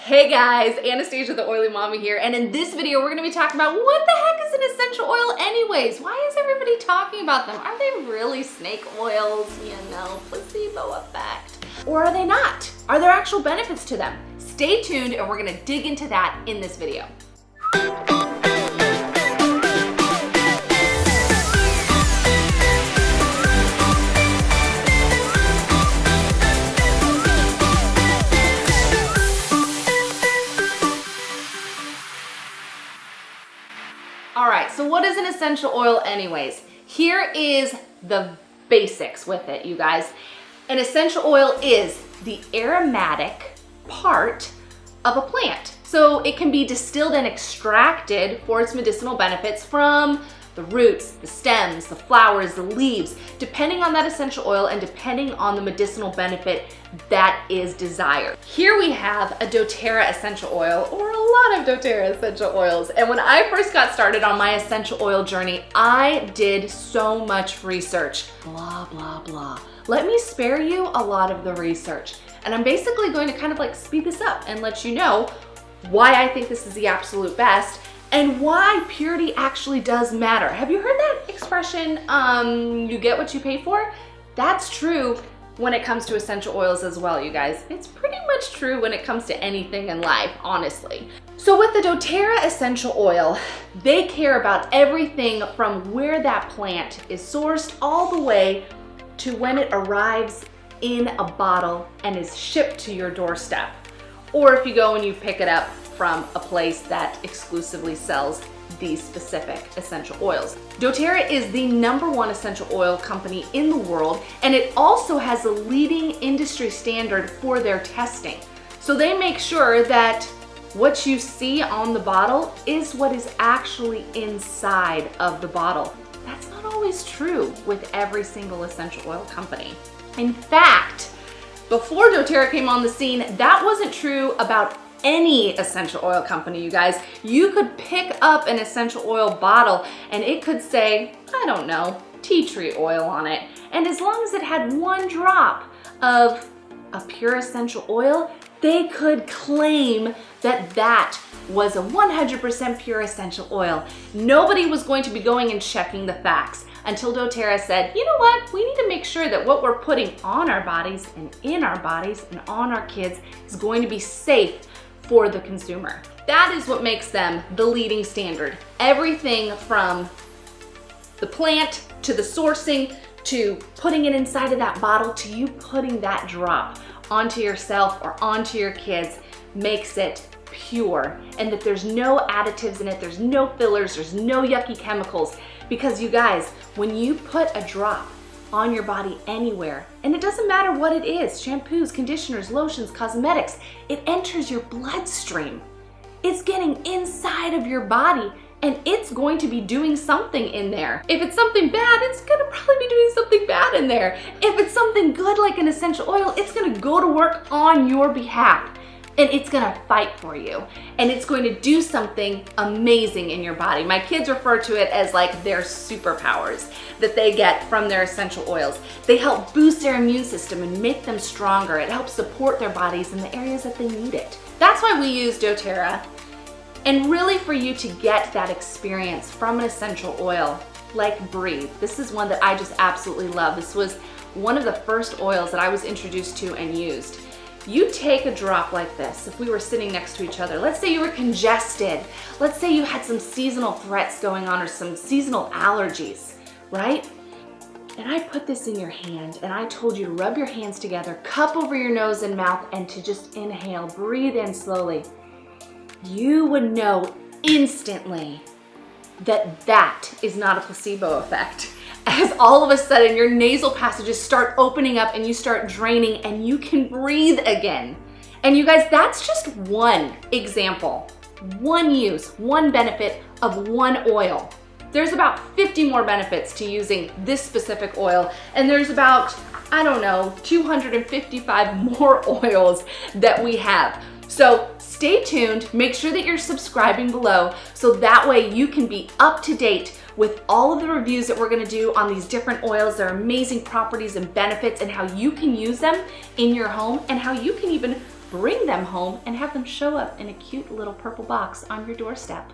Hey guys, Anastasia the Oily Mommy here, and in this video we're going to be talking about what the heck is an essential oil anyways? Why is everybody talking about them? Are they really snake oils, placebo effect? Or are they not? Are there actual benefits to them? Stay tuned and we're going to dig into that in this video. Alright, so what is an essential oil anyways? Here is the basics with it, you guys. An essential oil is the aromatic part of a plant. So it can be distilled and extracted for its medicinal benefits from the roots, the stems, the flowers, the leaves, depending on that essential oil and depending on the medicinal benefit that is desired. Here we have a doTERRA essential oil, or a lot of doTERRA essential oils. And when I first got started on my essential oil journey, I did so much research. Blah, blah, blah. Let me spare you a lot of the research. And I'm basically going to kind of like speed this up and let you know why I think this is the absolute best and why purity actually does matter. Have you heard that expression, you get what you pay for? That's true when it comes to essential oils as well, you guys. It's pretty much true when it comes to anything in life, honestly. So with the doTERRA essential oil, they care about everything from where that plant is sourced all the way to when it arrives in a bottle and is shipped to your doorstep. Or if you go and you pick it up from a place that exclusively sells these specific essential oils. doTERRA is the #1 essential oil company in the world, and it also has a leading industry standard for their testing. So they make sure that what you see on the bottle is what is actually inside of the bottle. That's not always true with every single essential oil company. In fact, before doTERRA came on the scene, that wasn't true about any essential oil company, you guys. You could pick up an essential oil bottle and it could say, I don't know, tea tree oil on it. And as long as it had 1 drop of a pure essential oil, they could claim that that was a 100% pure essential oil. Nobody was going to be going and checking the facts until doTERRA said, you know what, we need to make sure that what we're putting on our bodies and in our bodies and on our kids is going to be safe for the consumer. That is what makes them the leading standard. Everything from the plant to the sourcing to putting it inside of that bottle to you putting that drop onto yourself or onto your kids makes it pure, and that there's no additives in it, there's no fillers, there's no yucky chemicals. Because you guys, when you put a drop on your body anywhere, and it doesn't matter what it is, shampoos, conditioners, lotions, cosmetics, it enters your bloodstream. It's getting inside of your body and it's going to be doing something in there. If it's something bad, it's gonna probably be doing something bad in there. If it's something good like an essential oil, it's gonna go to work on your behalf. And it's gonna fight for you. And it's going to do something amazing in your body. My kids refer to it as like their superpowers that they get from their essential oils. They help boost their immune system and make them stronger. It helps support their bodies in the areas that they need it. That's why we use doTERRA. And really for you to get that experience from an essential oil, like Breathe. This is one that I just absolutely love. This was one of the first oils that I was introduced to and used. You take a drop like this, if we were sitting next to each other, let's say you were congested, let's say you had some seasonal threats going on or some seasonal allergies, right? And I put this in your hand and I told you to rub your hands together, cup over your nose and mouth, and to just inhale, breathe in slowly. You would know instantly that that is not a placebo effect. As all of a sudden your nasal passages start opening up and you start draining and you can breathe again. And you guys, that's just one example, one use, one benefit of one oil. There's about 50 more benefits to using this specific oil, and there's about, I don't know, 255 more oils that we have. So stay tuned, make sure that you're subscribing below so that way you can be up to date with all of the reviews that we're gonna do on these different oils, their amazing properties and benefits, and how you can use them in your home, and how you can even bring them home and have them show up in a cute little purple box on your doorstep.